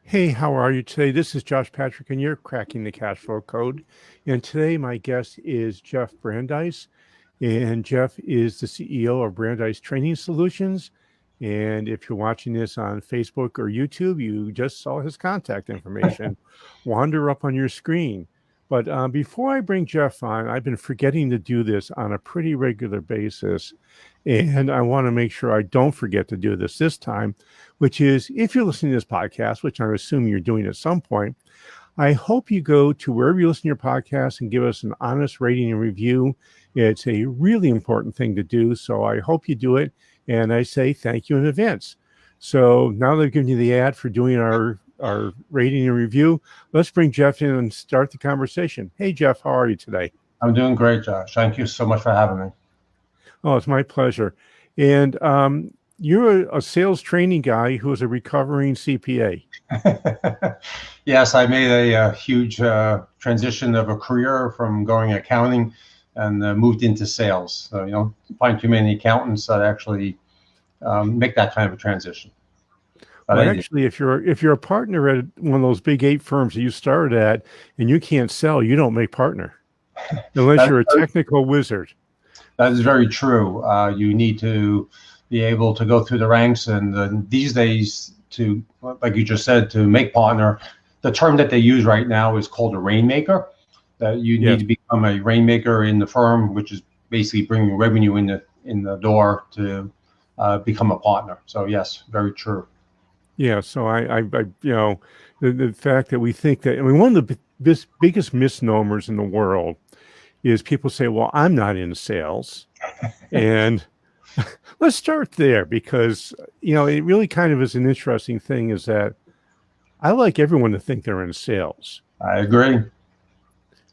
Hey, how are you today? This is Josh Patrick, and you're cracking the cash flow code. And today, my guest is Jeff Brandeis, and Jeff is the CEO of Brandeis Training Solutions. And if you're watching this on Facebook or YouTube, you just saw his contact information wander up on your screen. But before I bring Jeff on, I've been forgetting to do this on a pretty regular basis. And I want to make sure I don't forget to do this time, which is if you're listening to this podcast, which I assume you're doing at some point, I hope you go to wherever you listen to your podcast and give us an honest rating and review. It's a really important thing to do. So I hope you do it. And I say thank you in advance. So now that I've given you the ad for doing our rating and review, let's bring Jeff in and start the conversation. Hey, Jeff, how are you today? I'm doing great, Josh. Thank you so much for having me. Oh, it's my pleasure. And you're a sales training guy who is a recovering CPA. Yes, I made a huge transition of a career from going accounting and moved into sales. So you don't find too many accountants that actually make that kind of a transition. But well, actually, if you're a partner at one of those big 8 firms that you started at and you can't sell, you don't make partner unless you're a technical wizard. That is very true. You need to be able to go through the ranks, and these days, to like you just said, to make partner, the term that they use right now is called a rainmaker. That you need to become a rainmaker in the firm, which is basically bringing revenue in the door to become a partner. So yes, very true. Yeah. So I the fact that we think that, I mean, one of the biggest misnomers in the world is people say, well, I'm not in sales. And let's start there because, it really kind of is an interesting thing is that I like everyone to think they're in sales. I agree.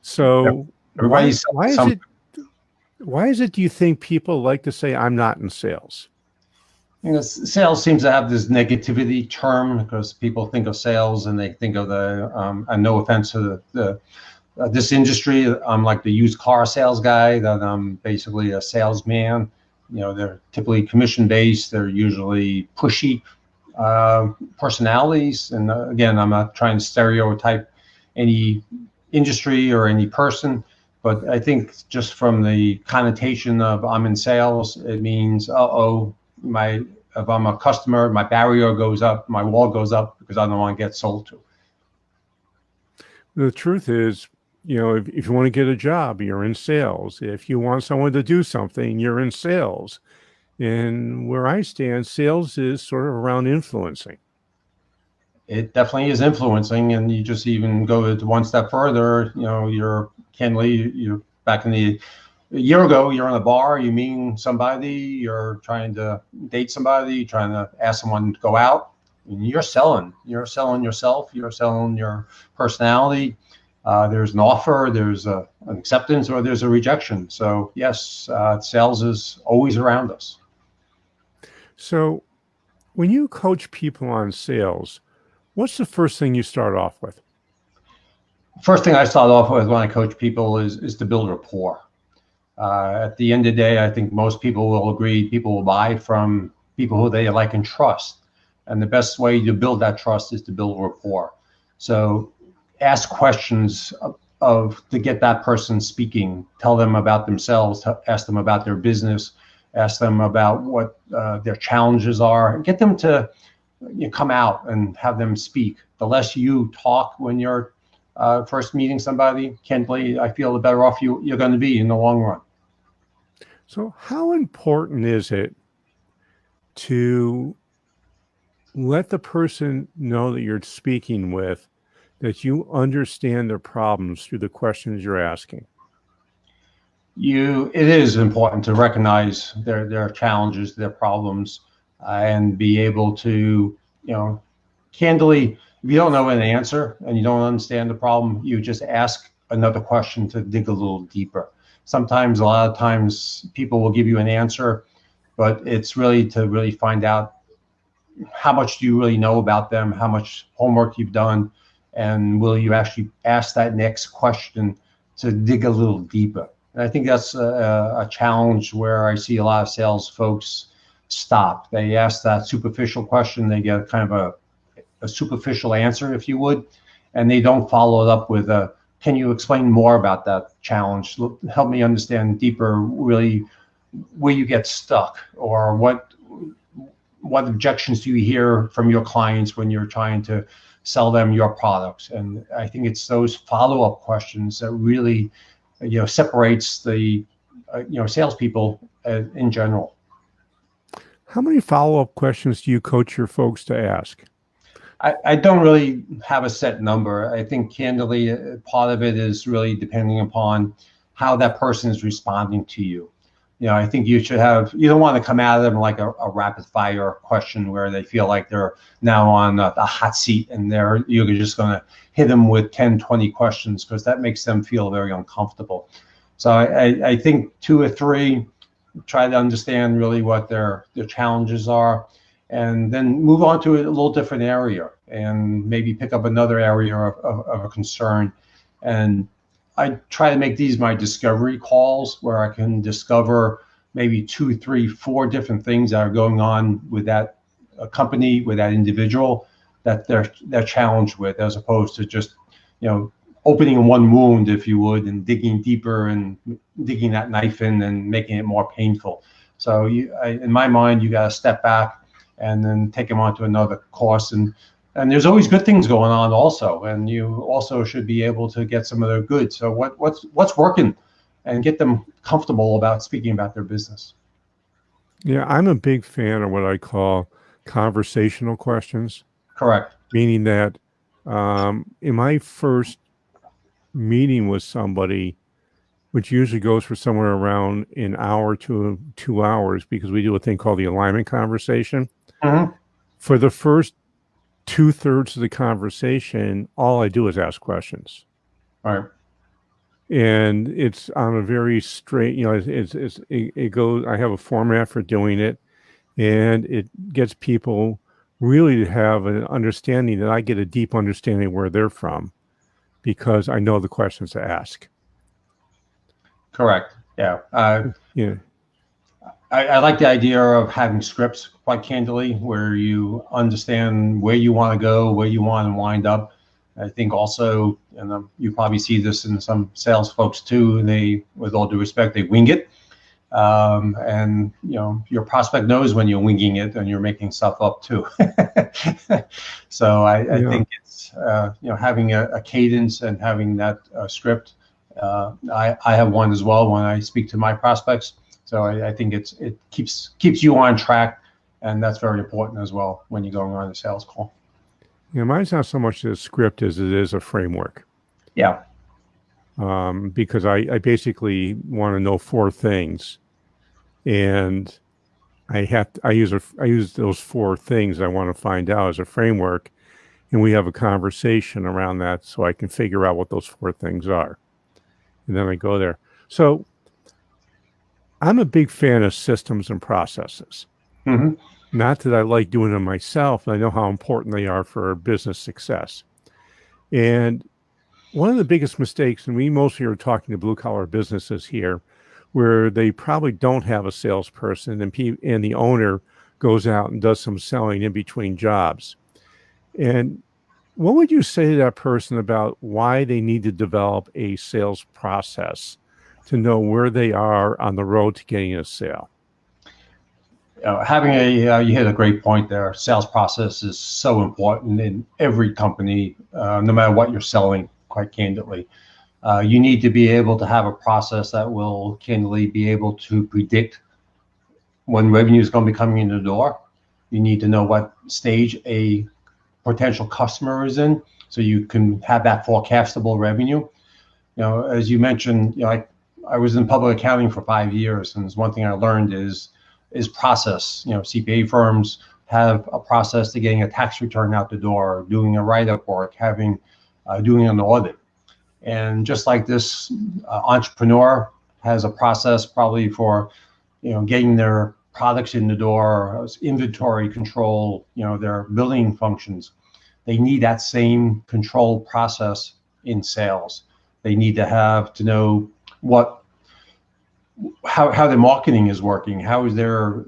So why is it, do you think people like to say I'm not in sales? Sales seems to have this negativity term because people think of sales and they think of and no offense to this industry, I'm like the used car sales guy, that I'm basically a salesman. They're typically commission based. They're usually pushy personalities. And again, I'm not trying to stereotype any industry or any person, but I think just from the connotation of I'm in sales, it means, if I'm a customer, my barrier goes up, my wall goes up because I don't want to get sold to. The truth is, if you want to get a job, you're in sales. If you want someone to do something, you're in sales. And where I stand, sales is sort of around influencing. It definitely is influencing, and you just even go one step further. You're back in a year ago, you're in a bar, you meet somebody, you're trying to date somebody, trying to ask someone to go out, and you're selling yourself, you're selling your personality. There's an offer, there's an acceptance, or there's a rejection. So yes, sales is always around us. So when you coach people on sales, what's the first thing you start off with? First thing I start off with when I coach people is to build rapport. At the end of the day, I think most people will agree, people will buy from people who they like and trust. And the best way to build that trust is to build rapport. So ask questions to get that person speaking. Tell them about themselves, ask them about their business, ask them about what their challenges are, get them to come out and have them speak. The less you talk when you're first meeting somebody, candidly, I feel the better off you're going to be in the long run. So how important is it to let the person know that you're speaking with that you understand their problems through the questions you're asking? It is important to recognize their challenges, their problems, and be able to, candidly, if you don't know an answer and you don't understand the problem, you just ask another question to dig a little deeper. Sometimes, a lot of times, people will give you an answer, but it's really to find out how much do you really know about them, how much homework you've done, and will you actually ask that next question to dig a little deeper. And I think that's a challenge where I see a lot of sales folks stop. They ask that superficial question, they get kind of a superficial answer, if you would, and they don't follow it up with a, can you explain more about that challenge? Help me understand deeper, really, where you get stuck, or what objections do you hear from your clients when you're trying to sell them your products? And I think it's those follow-up questions that really, separates the, salespeople in general. How many follow-up questions do you coach your folks to ask? I don't really have a set number. I think candidly, part of it is really depending upon how that person is responding to you. I think you don't want to come at them like a rapid fire question where they feel like they're now on a hot seat and you're just going to hit them with 10, 20 questions, because that makes them feel very uncomfortable. So I think 2 or 3, try to understand really what their challenges are, and then move on to a little different area and maybe pick up another area of a concern. And I try to make these my discovery calls where I can discover maybe 2, 3, 4 different things that are going on with that company, with that individual that they're challenged with, as opposed to just, opening one wound, if you would, and digging deeper and digging that knife in and making it more painful. So in my mind, you got to step back and then take them on to another course. And there's always good things going on also. And you also should be able to get some of their good. So what's working, and get them comfortable about speaking about their business. Yeah, I'm a big fan of what I call conversational questions. Correct. Meaning that in my first meeting with somebody, which usually goes for somewhere around an hour to 2 hours, because we do a thing called the alignment conversation. Mm-hmm. For the first 2/3 of the conversation, all I do is ask questions. Right. And it's on a very straight, it goes, I have a format for doing it, and it gets people really to have an understanding that I get a deep understanding where they're from, because I know the questions to ask. Correct. Yeah. Yeah. I like the idea of having scripts, quite candidly, where you understand where you want to go, where you want to wind up. I think also, and you probably see this in some sales folks too, they, with all due respect, they wing it. And your prospect knows when you're winging it and you're making stuff up too. So I think it's having a cadence and having that script. I have one as well when I speak to my prospects. So I think it keeps you on track, and that's very important as well when you're going on a sales call. Yeah, mine's not so much a script as it is a framework. Yeah. Because I basically want to know 4 things, and I use those 4 things I want to find out as a framework, and we have a conversation around that so I can figure out what those 4 things are, and then I go there. So I'm a big fan of systems and processes. Mm-hmm. Not that I like doing them myself. I know how important they are for business success. And one of the biggest mistakes, and we mostly are talking to blue collar businesses here, where they probably don't have a salesperson, and the owner goes out and does some selling in between jobs. And what would you say to that person about why they need to develop a sales process to know where they are on the road to getting a sale? Having you hit a great point there. Sales process is so important in every company, no matter what you're selling, quite candidly. You need to be able to have a process that will candidly be able to predict when revenue is going to be coming in the door. You need to know what stage a potential customer is in, so you can have that forecastable revenue. As you mentioned, I was in public accounting for 5 years, and there's one thing I learned is process. CPA firms have a process to getting a tax return out the door, doing a write-up work, doing an audit. And just like this entrepreneur has a process probably for, getting their products in the door, inventory control, their billing functions. They need that same control process in sales. They need to know what how their marketing is working. How is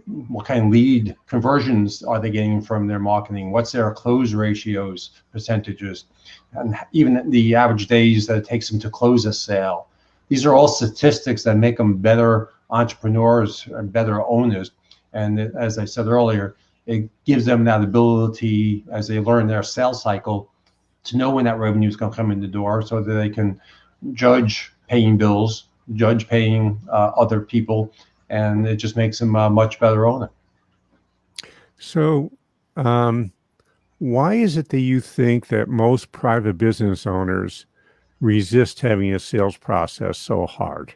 what kind of lead conversions are they getting from their marketing? What's their close ratios, percentages, and even the average days that it takes them to close a sale. These are all statistics that make them better entrepreneurs and better owners. And as I said earlier, it gives them that ability as they learn their sales cycle to know when that revenue is going to come in the door, so that they can judge paying bills, judge paying other people, and it just makes them a much better owner. So, why is it that you think that most private business owners resist having a sales process so hard?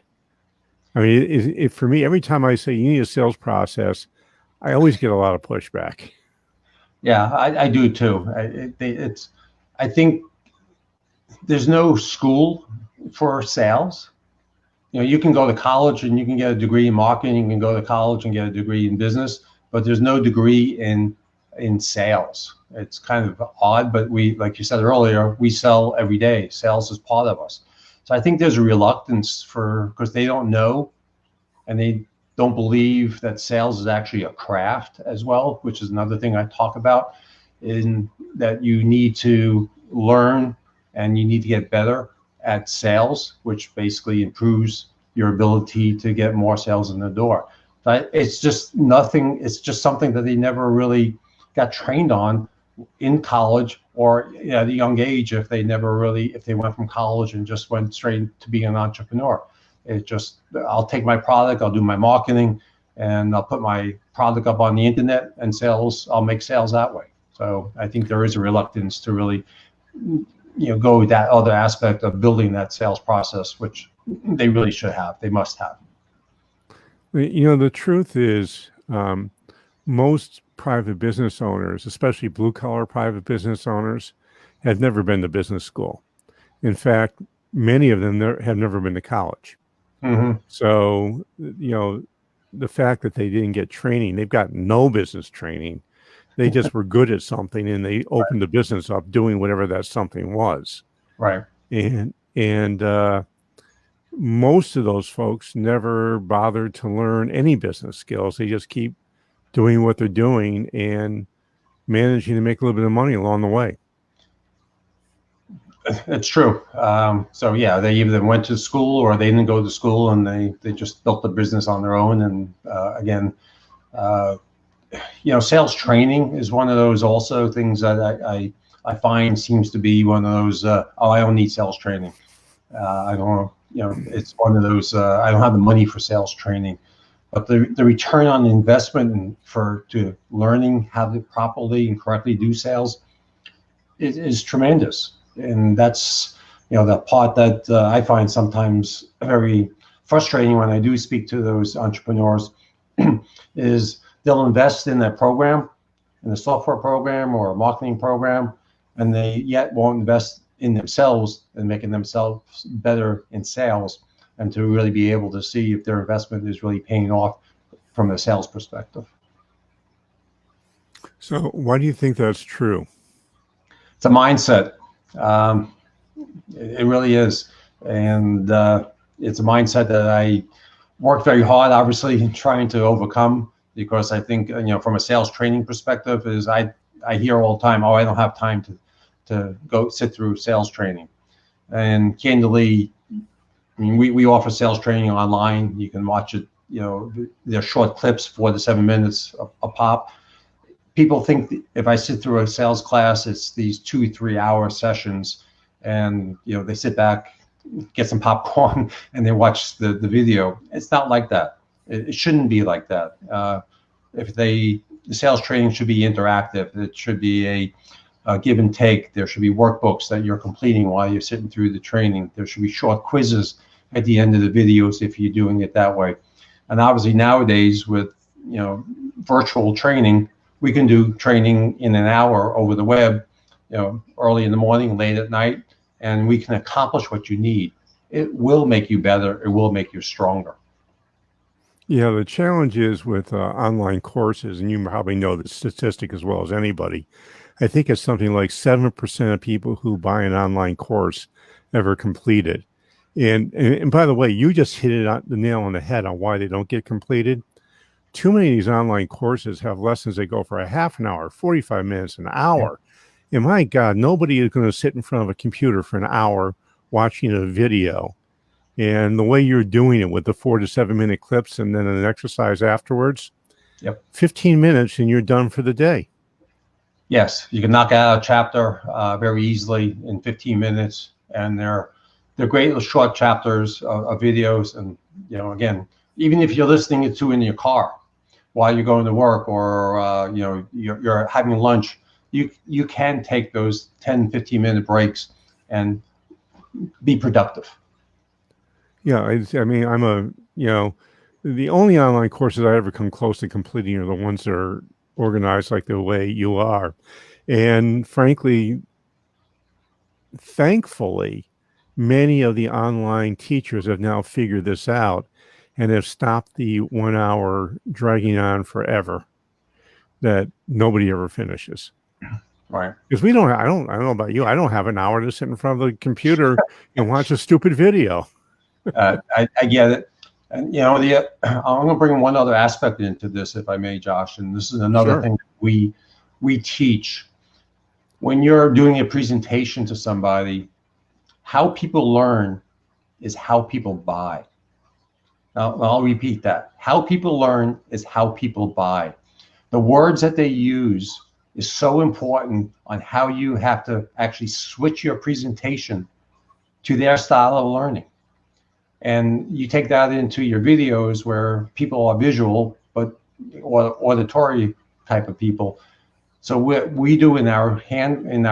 I mean, for me, every time I say you need a sales process, I always get a lot of pushback. Yeah, I do too. I think there's no school for sales. You can go to college and you can get a degree in marketing. You can go to college and get a degree in business, but there's no degree in sales. It's kind of odd, but like you said earlier, we sell every day. Sales is part of us. So I think there's a reluctance because they don't know, and they don't believe that sales is actually a craft as well, which is another thing I talk about, in that you need to learn and you need to get better at sales, which basically improves your ability to get more sales in the door. But it's just nothing. It's just something that they never really got trained on in college or at a young age. If they went from college and just went straight to being an entrepreneur, I'll take my product, I'll do my marketing, and I'll put my product up on the internet, and I'll make sales that way. So I think there is a reluctance to really go with that other aspect of building that sales process, which they really should have. They must have. The truth is, most private business owners, especially blue collar private business owners, have never been to business school. In fact, many of them have never been to college. Mm-hmm. So, the fact that they didn't get training, they've got no business training. They just were good at something, and they opened the business up doing whatever that something was. Right. And most of those folks never bothered to learn any business skills. They just keep doing what they're doing and managing to make a little bit of money along the way. It's true. So yeah, they either went to school or they didn't go to school, and they just built the business on their own. And again, sales training is one of those also things that I find seems to be one of those. I don't need sales training. I don't. It's one of those. I don't have the money for sales training, but the return on investment to learning how to properly and correctly do sales is tremendous. And that's the part that I find sometimes very frustrating when I do speak to those entrepreneurs is they'll invest in a program, in a software program or a marketing program, and they yet won't invest in themselves and making themselves better in sales, and to really be able to see if their investment is really paying off from a sales perspective. So why do you think that's true? It's a mindset. It really is. And it's a mindset that I work very hard, obviously, trying to overcome, because I think, from a sales training perspective, is I hear all the time, I don't have time to go sit through sales training. And candidly, I mean, we offer sales training online. You can watch it, they're short clips, 4 to 7 minutes a pop. People think if I sit through a sales class, it's these 2-3 hour sessions, and they sit back, get some popcorn, and they watch the video. It's not like that. It shouldn't be like that. The sales training should be interactive. It should be a give and take. There should be workbooks that you're completing while you're sitting through the training. There should be short quizzes at the end of the videos if you're doing it that way. And obviously nowadays with virtual training, we can do training in an hour over the web, early in the morning, late at night, and we can accomplish what you need. It will make you better. It will make you stronger. Yeah, the challenge is with online courses, and you probably know the statistic as well as anybody. I think it's something like 7% of people who buy an online course ever complete it. And by the way, you just hit it on the nail on the head on why they don't get completed. Too many of these online courses have lessons that go for a half an hour, 45 minutes, an hour. And my God, nobody is going to sit in front of a computer for an hour watching a video. And the way you're doing it with the 4 to 7 minute clips and then an exercise afterwards, 15 minutes and you're done for the day. Yes, you can knock out a chapter very easily in 15 minutes, and they're great little short chapters of videos. And again, even if you're listening to in your car while you're going to work, or you're having lunch, you can take those 10, 15-minute breaks and be productive. Yeah, I mean, the only online courses I ever come close to completing are the ones that are organized like the way you are. And frankly, thankfully, many of the online teachers have now figured this out and have stopped the 1 hour dragging on forever that nobody ever finishes. Right. Because I don't know about you. I don't have an hour to sit in front of the computer and watch a stupid video. I get it. And I'm going to bring one other aspect into this, if I may, Josh. And this is another thing that we teach. When you're doing a presentation to somebody, how people learn is how people buy. Now, I'll repeat that. How people learn is how people buy. The words that they use is so important on how you have to actually switch your presentation to their style of learning. And you take that into your videos where people are visual, but auditory type of people. So what we do in our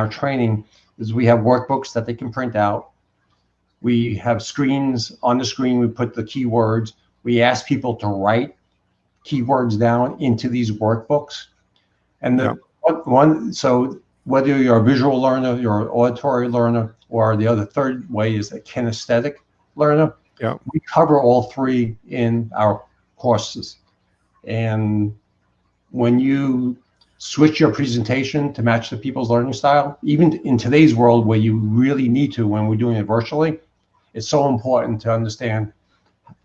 training is we have workbooks that they can print out. We have screens. On the screen, we put the keywords. We ask people to write keywords down into these workbooks. And so whether you're a visual learner, you're an auditory learner, or the other third way is a kinesthetic learner, we cover all three in our courses. And when you switch your presentation to match the people's learning style, even in today's world where you really need to, when we're doing it virtually, it's so important to understand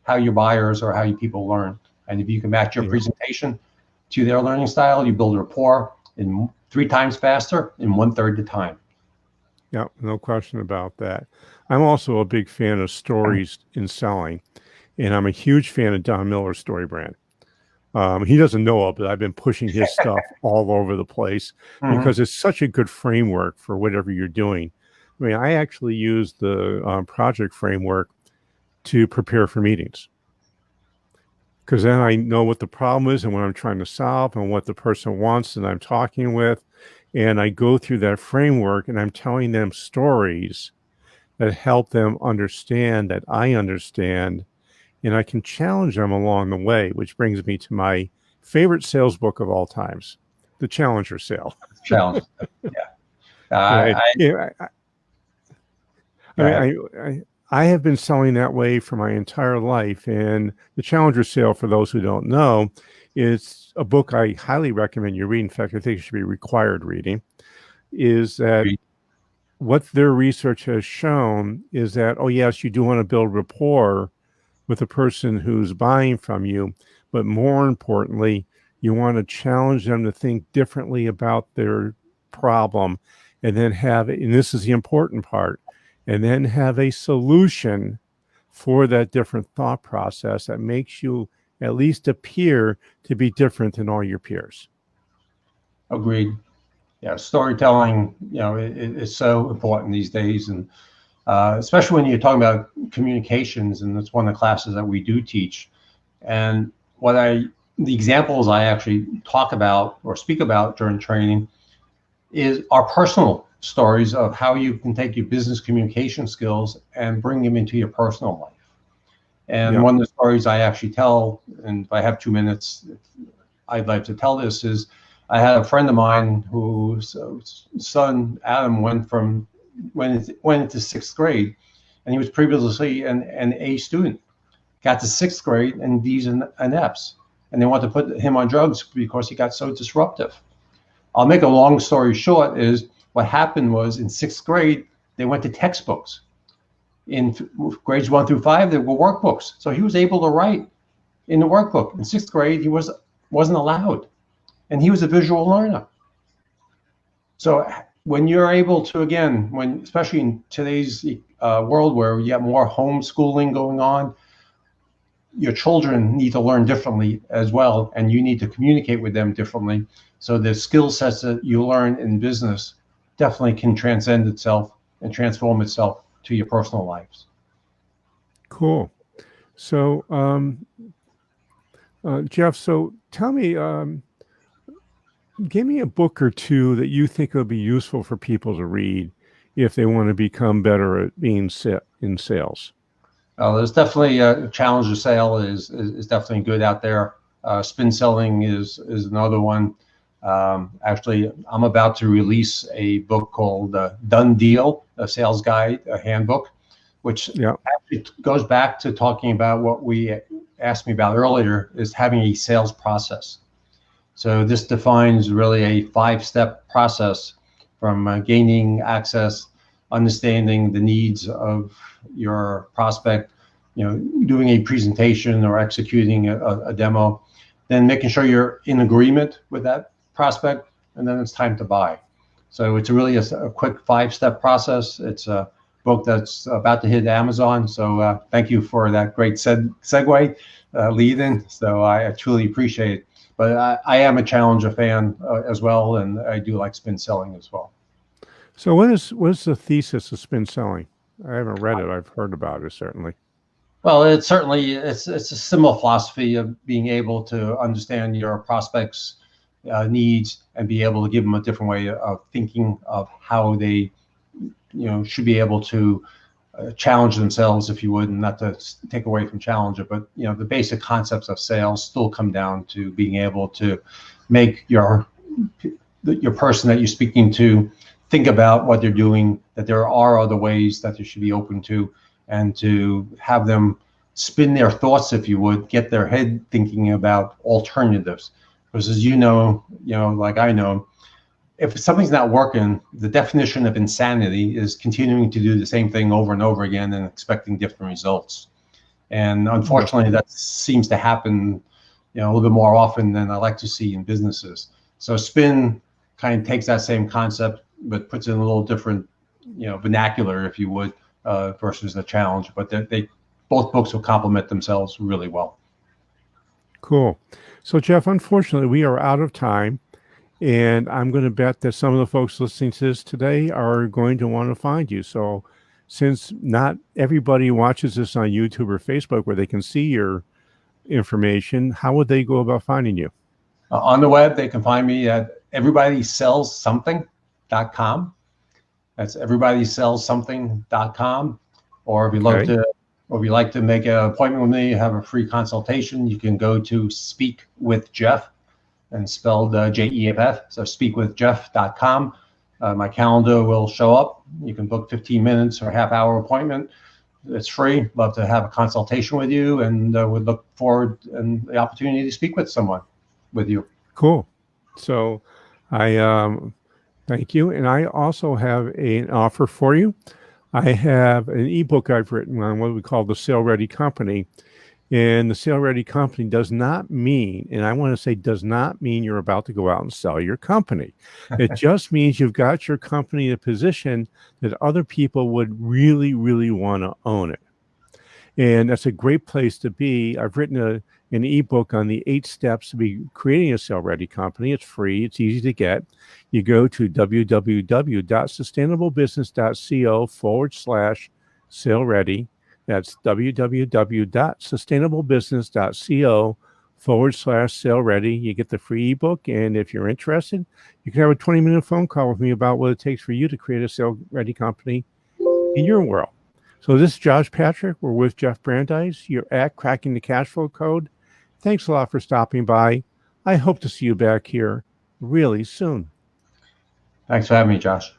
how your buyers or how your people learn. And if you can match your presentation to their learning style, you build rapport in 3 times faster in 1/3 the time. Yeah, no question about that. I'm also a big fan of stories in selling, and I'm a huge fan of Don Miller's story brand. He doesn't know it, but I've been pushing his stuff all over the place because it's such a good framework for whatever you're doing. I mean, I actually use the project framework to prepare for meetings because then I know what the problem is and what I'm trying to solve and what the person wants that I'm talking with. And I go through that framework and I'm telling them stories that help them understand that I understand, and I can challenge them along the way, which brings me to my favorite sales book of all times, The Challenger Sale. Challenge. I have been selling that way for my entire life. And The Challenger Sale, for those who don't know, is a book I highly recommend you read. In fact, I think it should be required reading. Is that what their research has shown is that, oh, yes, you do want to build rapport with the person who's buying from you, but more importantly, you want to challenge them to think differently about their problem, and then and this is the important part, and then have a solution for that different thought process that makes you at least appear to be different than all your peers. Agreed. Yeah, storytelling, is so important these days, and especially when you're talking about communications, and that's one of the classes that we do teach. And the examples I actually talk about or speak about during training is our personal stories of how you can take your business communication skills and bring them into your personal life. And one of the stories I actually tell, and if I have 2 minutes, I'd like to tell this, is I had a friend of mine whose son Adam went into 6th grade, and he was previously an A student. Got to 6th grade and D's and F's, and they wanted to put him on drugs because he got so disruptive. I'll make a long story short. Is what happened was in 6th grade they went to textbooks. in grades 1 through 5, there were workbooks. So he was able to write in the workbook. In 6th grade, he wasn't allowed. And he was a visual learner. So when you're able to, again, especially in today's world where you have more homeschooling going on, your children need to learn differently as well, and you need to communicate with them differently. So the skill sets that you learn in business definitely can transcend itself and transform itself to your personal lives. Cool. So, Jeff, so tell me, give me a book or two that you think will be useful for people to read if they want to become better at being in sales. There's definitely a Challenger Sale is definitely good out there. Spin Selling is another one. Actually, I'm about to release a book called Done Deal, a sales guide, a handbook, which actually goes back to talking about what we asked me about earlier, is having a sales process. So this defines really a 5-step process from gaining access, understanding the needs of your prospect, doing a presentation or executing a demo, then making sure you're in agreement with that prospect, and then it's time to buy. So it's really a quick 5-step process. It's a book that's about to hit Amazon. So thank you for that great segue lead in. So I truly appreciate it. But I am a Challenger fan as well, and I do like Spin Selling as well. So what is the thesis of Spin Selling? I haven't read it. I've heard about it, certainly. Well, it's a similar philosophy of being able to understand your prospects' needs and be able to give them a different way of thinking of how they, should be able to challenge themselves, if you would, and not to take away from Challenger, but the basic concepts of sales still come down to being able to make your person that you're speaking to think about what they're doing, that there are other ways that they should be open to, and to have them spin their thoughts, if you would, get their head thinking about alternatives. Because as you know, like I know, if something's not working, the definition of insanity is continuing to do the same thing over and over again and expecting different results. And unfortunately, that seems to happen, a little bit more often than I like to see in businesses. So Spin kind of takes that same concept, but puts it in a little different, vernacular, if you would, versus the Challenge. But they both books will complement themselves really well. Cool. So Jeff, unfortunately, we are out of time. And I'm going to bet that some of the folks listening to this today are going to want to find you. So since not everybody watches this on YouTube or Facebook where they can see your information, how would they go about finding you? On the web, they can find me at everybodysellssomething.com. That's everybodysellssomething.com. Or if you'd like to make an appointment with me, have a free consultation, you can go to Speak with Jeff, and spelled JEFF, so speakwithjeff.com. My calendar will show up. You can book 15 minutes or a half-hour appointment. It's free. Love to have a consultation with you, and would look forward and the opportunity to speak with someone with you. Cool. So I thank you. And I also have an offer for you. I have an ebook I've written on what we call the Sale Ready Company. And the Sale Ready Company does not mean, and I want to say does not mean you're about to go out and sell your company. It just means you've got your company in a position that other people would really, really want to own it. And that's a great place to be. I've written an ebook on the 8 steps to be creating a Sale Ready Company. It's free. It's easy to get. You go to www.sustainablebusiness.co/sale ready. That's www.sustainablebusiness.co/sale ready. You get the free ebook. And if you're interested, you can have a 20-minute phone call with me about what it takes for you to create a sale ready company in your world. So this is Josh Patrick. We're with Jeff Brandeis. You're at Cracking the Cashflow Code. Thanks a lot for stopping by. I hope to see you back here really soon. Thanks for having me, Josh.